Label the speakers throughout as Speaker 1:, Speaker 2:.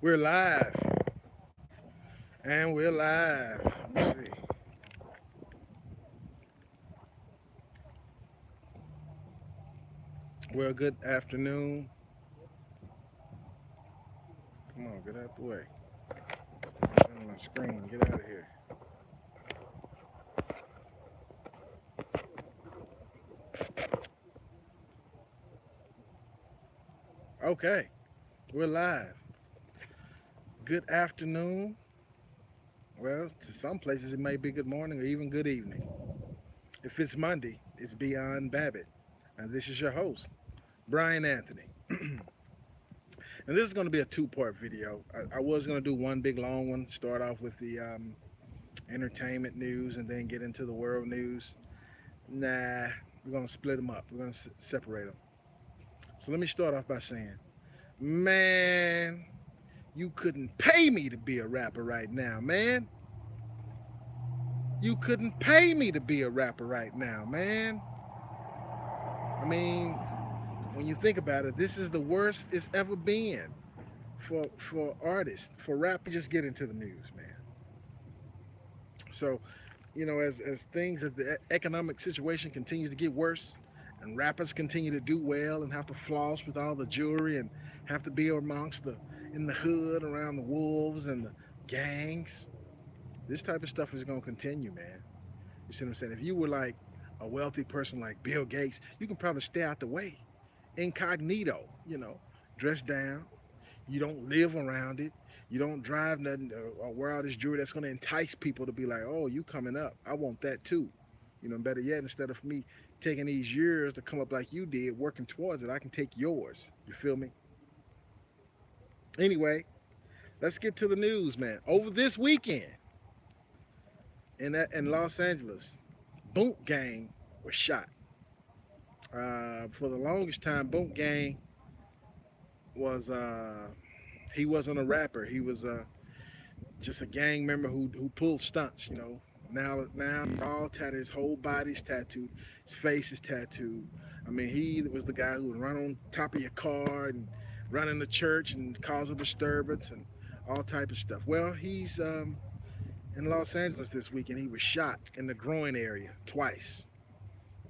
Speaker 1: We're live, and we're live. Let me see. Well, good afternoon. Come on, get out the way. On my screen, get out of here. Okay, we're live. Good afternoon. Well, to some places it may be good morning or even good evening. If it's Monday, it's Beyond Babbitt, and this is your host, Brian Anthony. And this is going to be a two-part video. I was going to do one big long one, start off with the entertainment news, and then get into the world news. Nah, we're gonna split them up. We're gonna separate them. So let me start off by saying, man, you couldn't pay me to be a rapper right now, man. You couldn't pay me to be a rapper right now, man. I mean, when you think about it, this is the worst it's ever been for artists. For rap, just get into the news, man. So, as things, as the economic situation continues to get worse, and rappers continue to do well and have to floss with all the jewelry and have to be amongst the in the hood around the wolves and the gangs, this type of stuff is gonna continue, man. You see what I'm saying? If you were like a wealthy person like Bill Gates, you can probably stay out the way, incognito, dress down. You don't live around it. You don't drive nothing or wear all this jewelry that's going to entice people to be like, oh, you coming up. I want that too. Better yet, instead of me taking these years to come up like you did, working towards it, I can take yours. You feel me? Anyway, let's get to the news, man. Over this weekend in Los Angeles, Boot Gang was shot. For the longest time, Boot Gang was he wasn't a rapper. He was just a gang member who pulled stunts. Now he's all tatted. His whole body's tattooed. His face is tattooed. I mean, he was the guy who would run on top of your car and run in the church and cause a disturbance and all type of stuff. Well, he's in Los Angeles this weekend. He was shot in the groin area twice,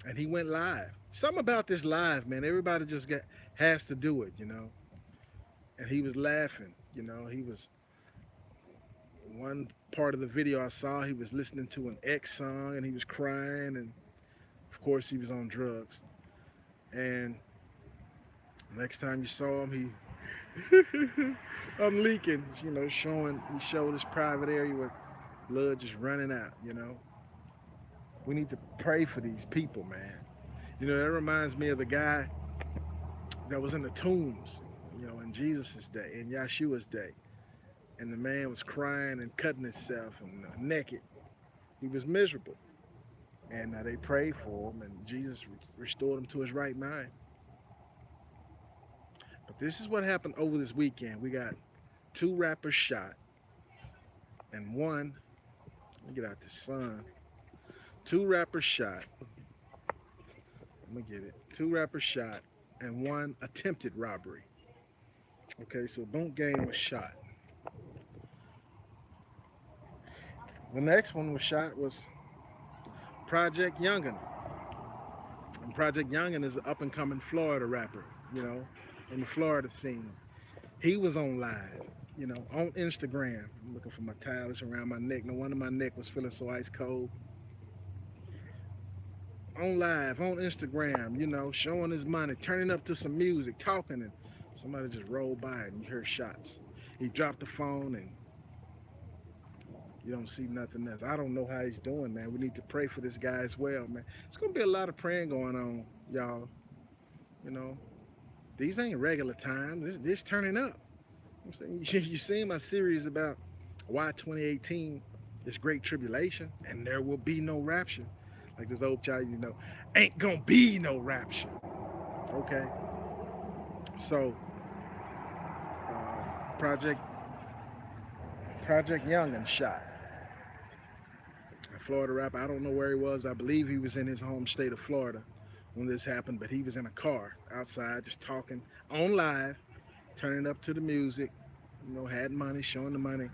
Speaker 1: and he went live. Something about this live, man. Everybody just has to do it. And he was laughing. He was one part of the video I saw. He was listening to an X song and he was crying, and of course he was on drugs. And next time you saw him, I'm leaking. He showed his private area with blood just running out. We need to pray for these people, man. That reminds me of the guy that was in the tombs, in Jesus' day, in Yeshua's day. And the man was crying and cutting himself and naked. He was miserable. And they prayed for him, and Jesus restored him to his right mind. But this is what happened over this weekend. We got two rappers shot, and one, let me get out the sun. Two rappers shot. Let me get it. Two rappers shot, and one attempted robbery. Okay, so Boot Gang was shot. The next one was shot was Project Youngin. And Project Youngin is an up and coming Florida rapper, in the Florida scene. He was on live, on Instagram. I'm looking for my towel. It's around my neck. No wonder my neck was feeling so ice cold. On live, on Instagram, showing his money, turning up to some music, talking, and somebody just rolled by and you heard shots. He dropped the phone and you don't see nothing else. I don't know how he's doing, man. We need to pray for this guy as well, man. It's gonna be a lot of praying going on, y'all. You know, these ain't regular times. This turning up. I'm saying you seen my series about why 2018 is great tribulation and there will be no rapture. Like this old child, ain't gonna be no rapture. Okay. So Project Youngin shot. A Florida rapper. I don't know where he was. I believe he was in his home state of Florida when this happened, but he was in a car outside just talking on live, turning up to the music, had money, showing the money.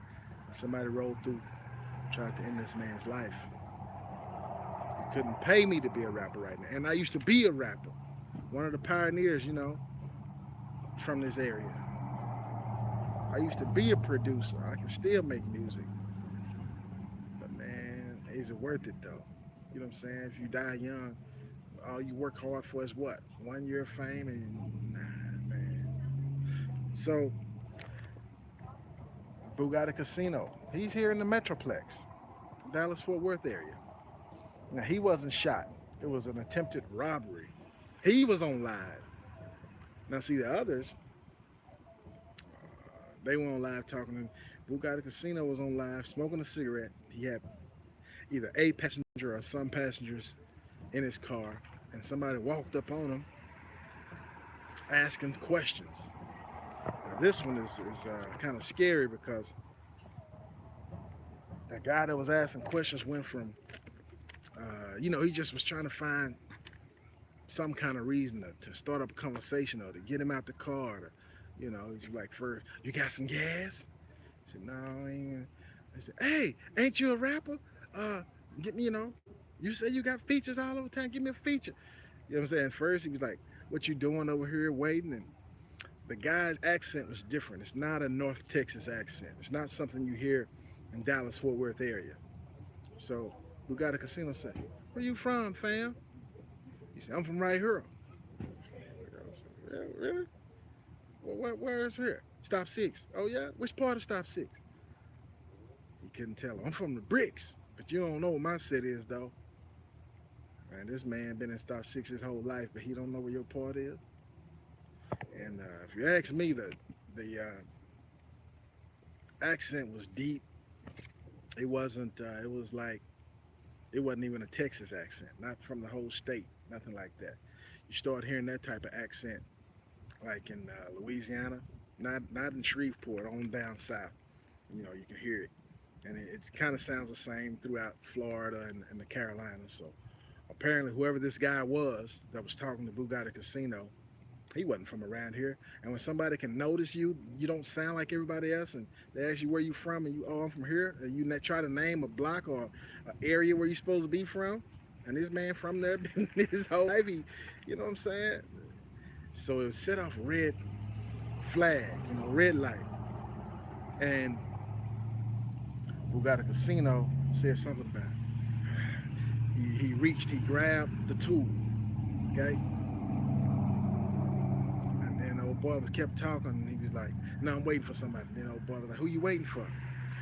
Speaker 1: Somebody rolled through, tried to end this man's life. You couldn't pay me to be a rapper right now. And I used to be a rapper, one of the pioneers, from this area. I used to be a producer. I can still make music. But man, is it worth it though? You know what I'm saying? If you die young, all you work hard for is what? 1 year of fame and nah, man. So Bugatti Casino. He's here in the Metroplex, Dallas Fort Worth area. Now he wasn't shot. It was an attempted robbery. He was on live. Now see the others, they were on live talking. And Bugatti Casino was on live smoking a cigarette. He had either a passenger or some passengers in his car, and somebody walked up on him asking questions. Now, this one is kind of scary because the guy that was asking questions went from, he just was trying to find some kind of reason to start up a conversation or to get him out the car. He's like, first, you got some gas? I said, no, I ain't. I said, hey, ain't you a rapper? Get me, you say you got features all over town. Give me a feature. You know what I'm saying? First, he was like, what you doing over here waiting? And the guy's accent was different. It's not a North Texas accent. It's not something you hear in Dallas Fort Worth area. So we got a casino say, where you from, fam? He said, I'm from right here. Yeah, really? Well, where is here? Stop six. Oh yeah? Which part of stop six? He couldn't tell him. I'm from the bricks. But you don't know what my city is though. Man, this man been in stop six his whole life, but he don't know where your part is. And if you ask me, the accent was deep. It wasn't. It was like it wasn't even a Texas accent, not from the whole state, nothing like that. You start hearing that type of accent like in Louisiana, not in Shreveport, on down south. You can hear it, and it kind of sounds the same throughout Florida and the Carolinas. So apparently, whoever this guy was that was talking to Bugatti Casino, he wasn't from around here. And when somebody can notice you, you don't sound like everybody else, and they ask you where you from, and I'm from here, and you try to name a block or an area where you're supposed to be from, and this man from there his whole life, you know what I'm saying? So it set off a red flag, red light, and Bugatti Casino said something about it. He reached, he grabbed the tool, okay? And then old boy was kept talking, and he was like, no, I'm waiting for somebody. Then old boy was like, who you waiting for?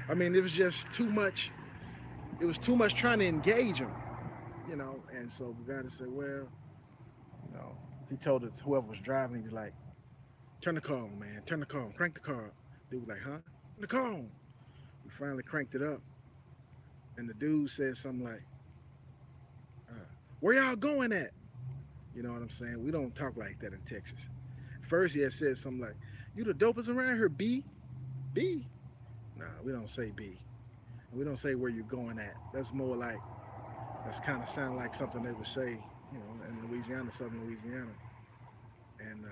Speaker 1: I mean, it was just too much. It was too much trying to engage him, And so Bugatti said, well, you know, he told us whoever was driving, he was like, turn the car on, man. Turn the car on. Crank the car up. Dude was like, huh? Turn the car on. We finally cranked it up. And the dude said something like, uh, where y'all going at? You know what I'm saying? We don't talk like that in Texas. First, he had said something like, you the dopest around here, B? B? Nah, we don't say B. We don't say where you're going at. That's more like, that's kind of sound like something they would say, in Louisiana, southern Louisiana. And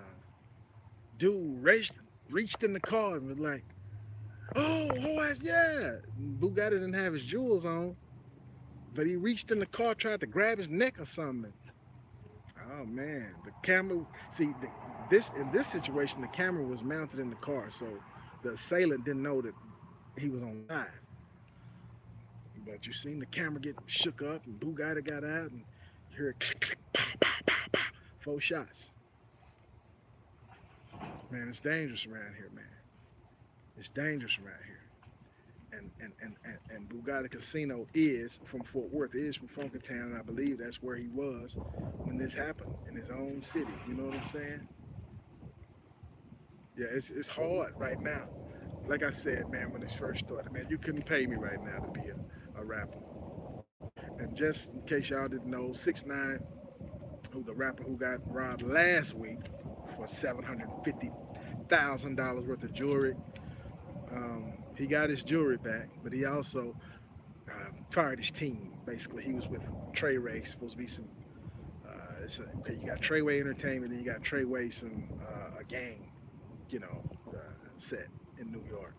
Speaker 1: dude reached in the car and was like, oh, yeah. Bugatti didn't have his jewels on, but he reached in the car, tried to grab his neck or something. Oh man, the camera. See, this in this situation, the camera was mounted in the car, so the assailant didn't know that he was on live. But you seen the camera get shook up, and Bugatti got out, and you hear it click, click, pow, pow, pow, pow, 4 shots. Man, it's dangerous around here, man. It's dangerous around here. And Bugatti Casino is from Fort Worth, is from Funkytown, and I believe that's where he was when this happened in his own city. You know what I'm saying? Yeah, it's hard right now. Like I said, man, when this first started, man, you couldn't pay me right now to be a rapper. And just in case y'all didn't know, 6ix9ine, who the rapper who got robbed last week for $750,000 worth of jewelry, he got his jewelry back, but he also fired his team. Basically, he was with Treyway. Supposed to be some. Okay, you got Treyway Entertainment, and you got Treyway some a gang, you know, set. in New York,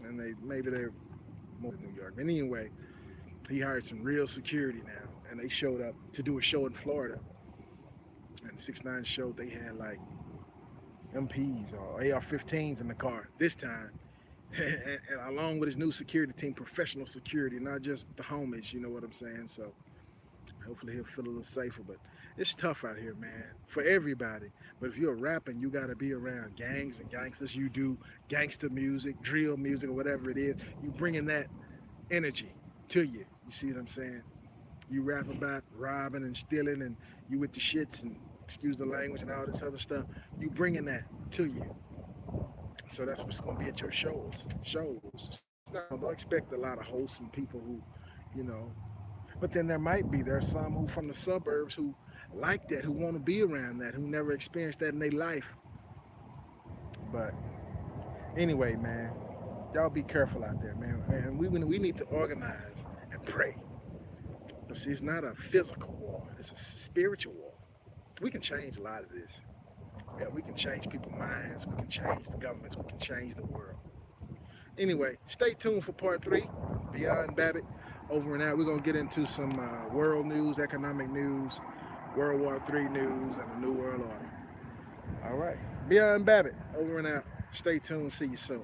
Speaker 1: and they're more in New York. But anyway, he hired some real security now, and they showed up to do a show in Florida. And 6ix9ine showed they had like MPs or AR-15s in the car this time, and along with his new security team, professional security, not just the homies. You know what I'm saying? So hopefully he'll feel a little safer. But it's tough out here, man, for everybody. But if you're rapping, you got to be around gangs and gangsters. You do gangster music, drill music, or whatever it is. You bringing that energy to you. You see what I'm saying? You rap about robbing and stealing, and you with the shits and excuse the language and all this other stuff. You bringing that to you. So that's what's gonna be at your shows. Shows. It's not. Don't expect a lot of wholesome people who, you know. But then there's some who from the suburbs who like that, who want to be around that, who never experienced that in their life. But anyway, man, y'all be careful out there, man. And we need to organize and pray. But see, it's not a physical war; it's a spiritual war. We can change a lot of this. Yeah, we can change people's minds. We can change the governments. We can change the world. Anyway, stay tuned for part three, Beyond Babbitt. Over and out. We're gonna get into some world news, economic news, World War III news, and the New World Order. All right, Beyond Babbitt. Over and out. Stay tuned. See you soon.